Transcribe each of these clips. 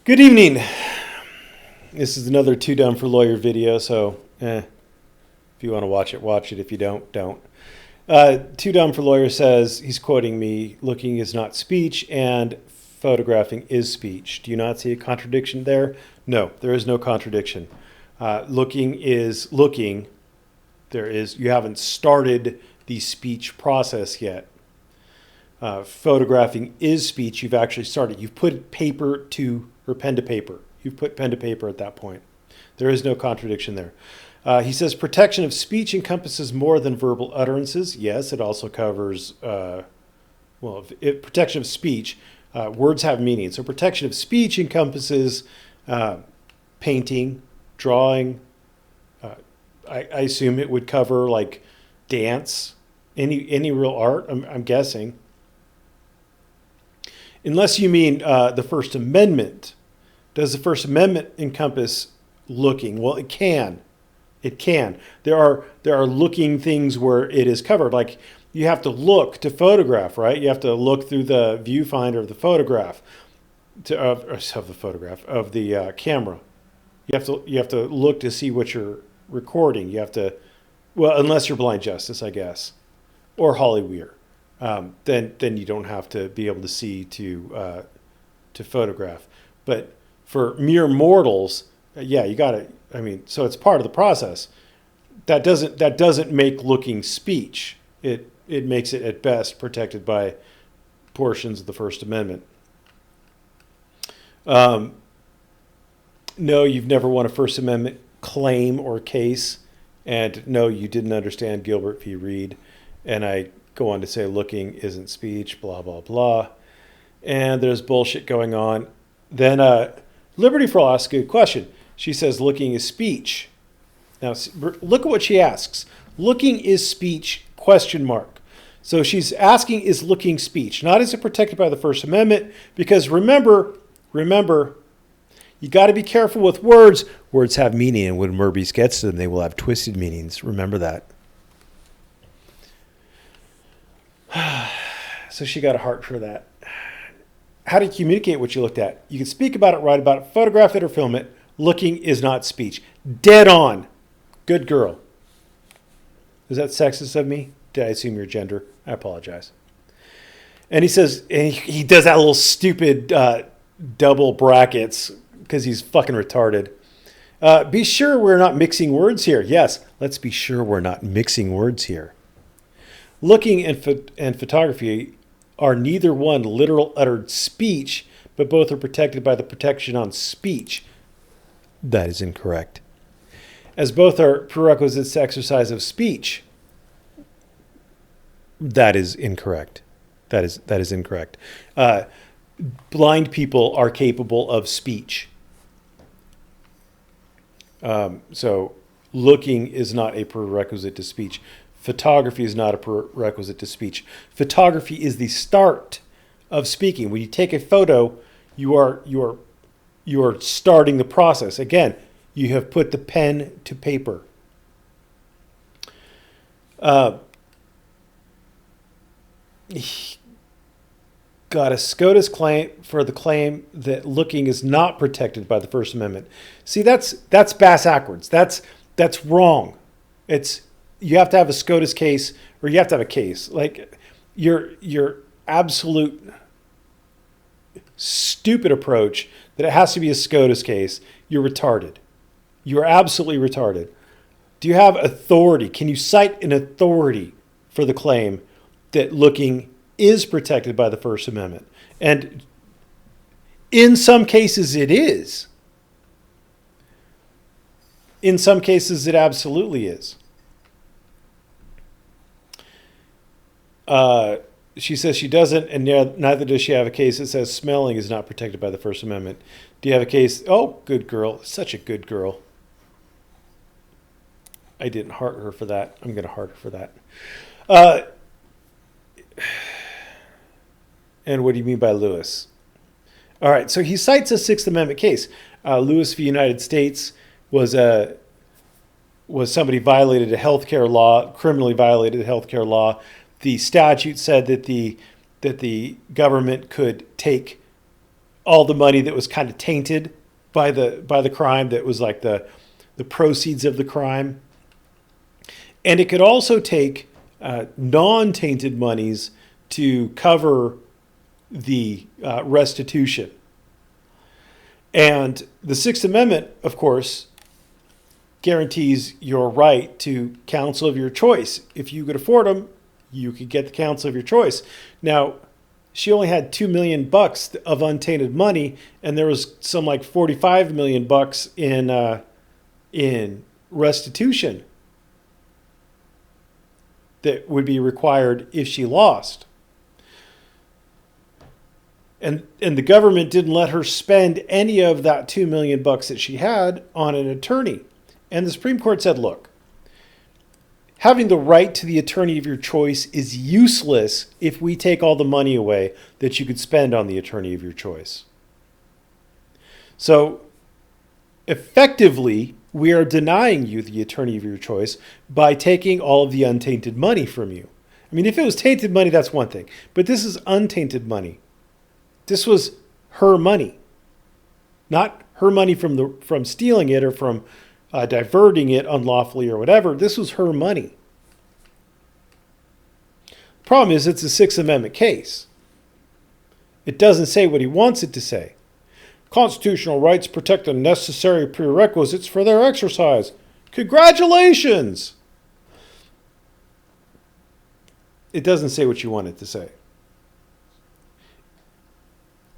Good evening. This is another Too Dumb for Lawyer video, so if you want to watch it, watch it. If you don't, don't. Too Dumb for Lawyer says, he's quoting me, looking is not speech and photographing is speech. Do you not see a contradiction there? No, there is no contradiction. Looking is looking. You haven't started the speech process yet. Photographing is speech. You've actually started. You've put pen to paper. You've put pen to paper at that point. There is no contradiction there. He says protection of speech encompasses more than verbal utterances. Yes, it also covers, protection of speech. Words have meaning. So protection of speech encompasses painting, drawing. I assume it would cover like dance, any real art, I'm guessing. Unless you mean the First Amendment. Does the First Amendment encompass looking? Well, it can. It can. There are looking things where it is covered. Like you have to look to photograph, right? You have to look through the viewfinder of the photograph, of the camera. You have to look to see what you're recording. You have to, well, unless you're Blind Justice, I guess, or Holly Weir, then you don't have to be able to see to photograph. But for mere mortals, you got to. I mean, so it's part of the process. That doesn't make looking speech. It makes it at best protected by portions of the First Amendment. No, you've never won a First Amendment claim or case, and no, you didn't understand Gilbert v. Reed. And I go on to say looking isn't speech, blah blah blah, and there's bullshit going on. Then Liberty for All asks a good question. She says looking is speech. Now look at what she asks. Looking is speech, ? So she's asking, is looking speech? Not is it protected by the First Amendment? Because remember, you got to be careful with words. Words have meaning, and when Merbies gets to them, they will have twisted meanings. Remember that. So she got a heart for that. How do you communicate what you looked at? You can speak about it, write about it, photograph it, or film it. Looking is not speech. Dead on. Good girl. Is that sexist of me? Did I assume your gender? I apologize. And he says, and he does that little stupid double brackets because he's fucking retarded. Be sure we're not mixing words here. Yes, let's be sure we're not mixing words here. Looking and photography are neither one literal uttered speech, but both are protected by the protection on speech. That is incorrect. As both are prerequisites to exercise of speech. That is incorrect. That is incorrect. Blind people are capable of speech. So looking is not a prerequisite to speech. Photography is not a prerequisite to speech. Photography is the start of speaking. When you take a photo, you are starting the process. Again, you have put the pen to paper. Got a SCOTUS claim for the claim that looking is not protected by the First Amendment. See, that's bass-ackwards. That's wrong. You have to have a SCOTUS case, or you have to have a case. Like your absolute stupid approach that it has to be a SCOTUS case, you're retarded. You are absolutely retarded. Do you have authority? Can you cite an authority for the claim that looking is protected by the First Amendment? And in some cases it is. In some cases it absolutely is. She says she doesn't, and neither does she have a case that says smelling is not protected by the First Amendment. Do you have a case? Oh, good girl. Such a good girl. I didn't heart her for that. I'm going to heart her for that. And what do you mean by Lewis? All right, so he cites a Sixth Amendment case. Lewis v. United States was somebody violated a healthcare law, criminally violated a healthcare law. The statute said that the government could take all the money that was kind of tainted by the crime, that was like the proceeds of the crime. And it could also take non-tainted monies to cover the restitution. And the Sixth Amendment, of course, guarantees your right to counsel of your choice. If you could afford them, you could get the counsel of your choice. Now, she only had $2 million of untainted money, and there was some like $45 million in restitution that would be required if she lost. And the government didn't let her spend any of that $2 million that she had on an attorney. And the Supreme Court said, look, having the right to the attorney of your choice is useless if we take all the money away that you could spend on the attorney of your choice. So effectively, we are denying you the attorney of your choice by taking all of the untainted money from you. I mean, if it was tainted money, that's one thing. But this is untainted money. This was her money, not her money from stealing it or from diverting it unlawfully or whatever. This was her money. Problem is, it's a Sixth Amendment case. It doesn't say what he wants it to say. Constitutional rights protect the necessary prerequisites for their exercise. Congratulations! It doesn't say what you want it to say.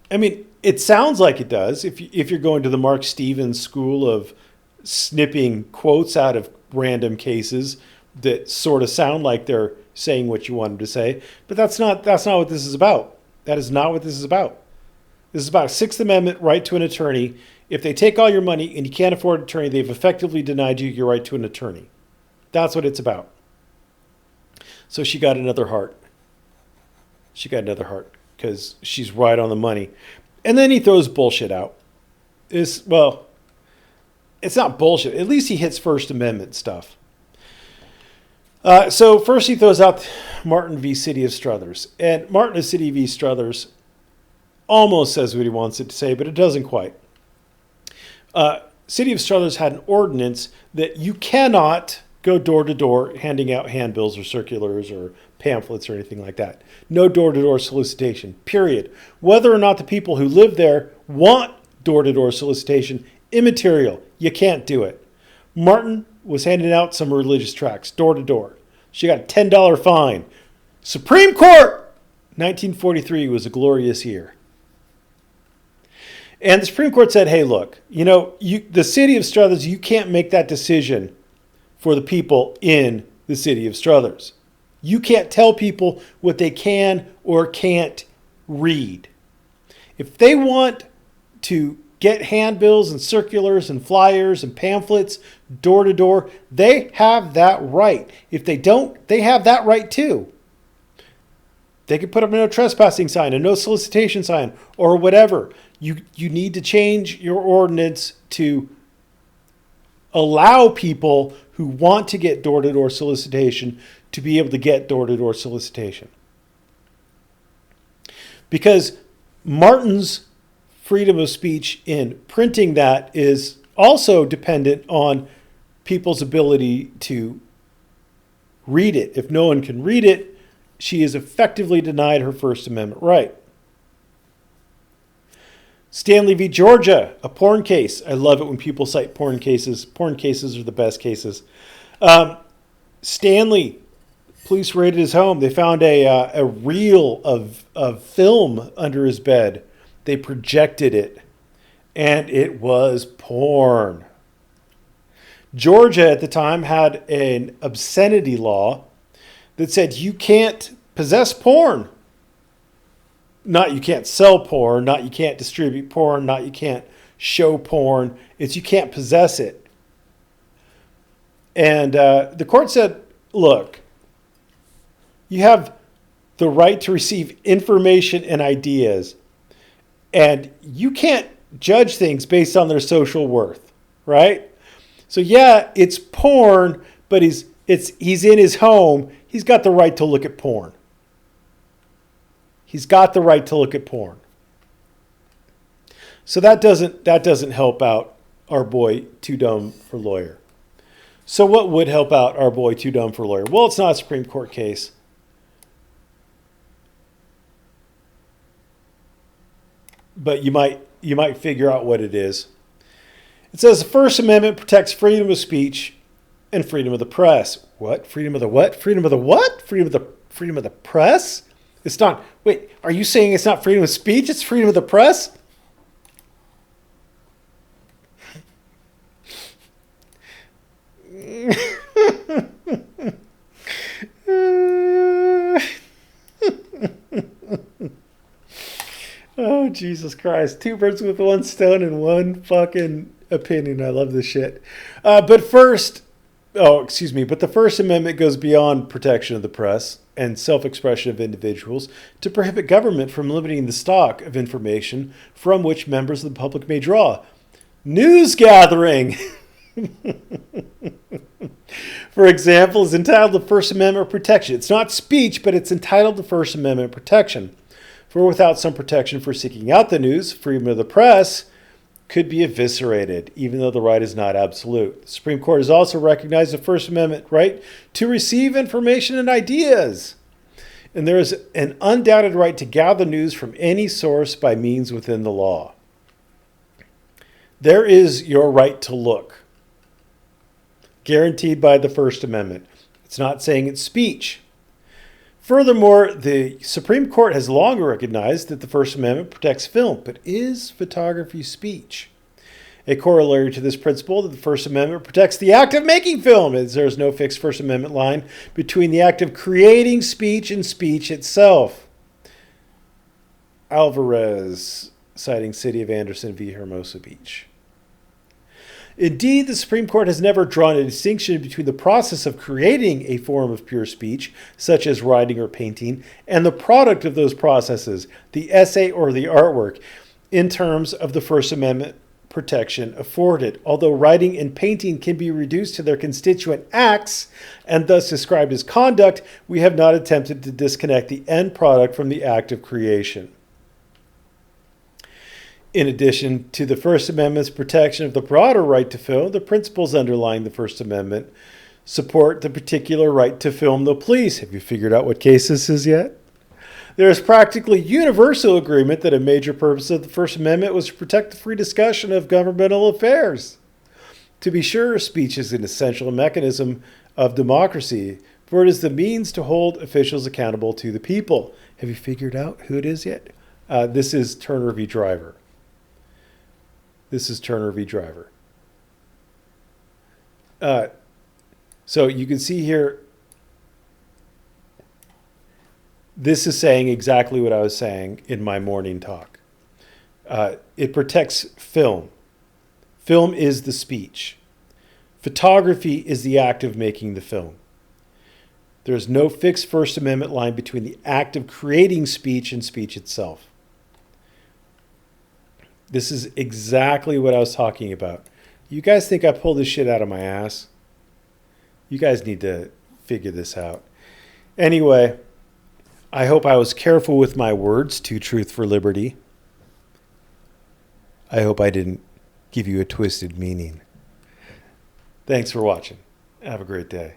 I mean, it sounds like it does if you're going to the Mark Stevens school of snipping quotes out of random cases that sort of sound like they're saying what you want them to say. But that's not what this is about. That is not what this is about. This is about Sixth Amendment right to an attorney. If they take all your money and you can't afford an attorney, they've effectively denied you your right to an attorney. That's what it's about. So she got another heart. She got another heart because she's right on the money. And then he throws bullshit out. It's not bullshit. At least he hits First Amendment stuff. So first he throws out Martin v. City of Struthers. And Martin v. City v. Struthers almost says what he wants it to say, but it doesn't quite. City of Struthers had an ordinance that you cannot go door to door handing out handbills or circulars or pamphlets or anything like that. No door-to-door solicitation, period. Whether or not the people who live there want door-to-door solicitation, immaterial. You can't do it. Martin was handing out some religious tracts, door to door. She got a $10 fine. Supreme Court! 1943 was a glorious year. And the Supreme Court said, hey, look, the City of Struthers, you can't make that decision for the people in the City of Struthers. You can't tell people what they can or can't read. If they want to get handbills and circulars and flyers and pamphlets door to door, they have that right. If they don't, they have that right too. They could put up a no trespassing sign, a no solicitation sign, or whatever. You need to change your ordinance to allow people who want to get door-to-door solicitation to be able to get door-to-door solicitation. Because Martin's freedom of speech in printing that is also dependent on people's ability to read it. If no one can read it, she is effectively denied her First Amendment right. Stanley v. Georgia, a porn case. I love it when people cite porn cases. Porn cases are the best cases. Stanley, police raided his home. They found a reel of film under his bed. They projected it, and it was porn. Georgia at the time had an obscenity law that said you can't possess porn. Not you can't sell porn, not you can't distribute porn, not you can't show porn. It's you can't possess it. And the court said, look, you have the right to receive information and ideas, and you can't judge things based on their social worth, right? So yeah, it's porn, but he's in his home. He's got the right to look at porn. He's got the right to look at porn. So that doesn't help out our boy Too Dumb for Lawyer. So what would help out our boy Too Dumb for Lawyer? Well, it's not a Supreme Court case. But you might figure out what it is. It says the First Amendment protects freedom of speech and freedom of the press. What? Freedom of the what? Freedom of the what? Freedom of the press? It's not. Wait, are you saying it's not freedom of speech? It's freedom of the press? Oh, Jesus Christ. Two birds with one stone and one fucking opinion. I love this shit. But the First Amendment goes beyond protection of the press and self-expression of individuals to prohibit government from limiting the stock of information from which members of the public may draw. News gathering, for example, is entitled to First Amendment protection. It's not speech, but it's entitled to First Amendment protection. For without some protection for seeking out the news, freedom of the press could be eviscerated, even though the right is not absolute. The Supreme Court has also recognized the First Amendment right to receive information and ideas. And there is an undoubted right to gather news from any source by means within the law. There is your right to look, guaranteed by the First Amendment. It's not saying it's speech. Furthermore, the Supreme Court has long recognized that the First Amendment protects film, but is photography speech? A corollary to this principle that the First Amendment protects the act of making film, as there is no fixed First Amendment line between the act of creating speech and speech itself. Alvarez, citing City of Anderson v. Hermosa Beach. Indeed, the Supreme Court has never drawn a distinction between the process of creating a form of pure speech, such as writing or painting, and the product of those processes, the essay or the artwork, in terms of the First Amendment protection afforded. Although writing and painting can be reduced to their constituent acts and thus described as conduct, we have not attempted to disconnect the end product from the act of creation. In addition to the First Amendment's protection of the broader right to film, the principles underlying the First Amendment support the particular right to film the police. Have you figured out what case this is yet? There is practically universal agreement that a major purpose of the First Amendment was to protect the free discussion of governmental affairs. To be sure, speech is an essential mechanism of democracy, for it is the means to hold officials accountable to the people. Have you figured out who it is yet? This is Turner v. Driver. This is Turner v. Driver. So you can see here, this is saying exactly what I was saying in my morning talk. It protects film. Film is the speech. Photography is the act of making the film. There is no fixed First Amendment line between the act of creating speech and speech itself. This is exactly what I was talking about. You guys think I pulled this shit out of my ass? You guys need to figure this out. Anyway, I hope I was careful with my words to Truth for Liberty. I hope I didn't give you a twisted meaning. Thanks for watching. Have a great day.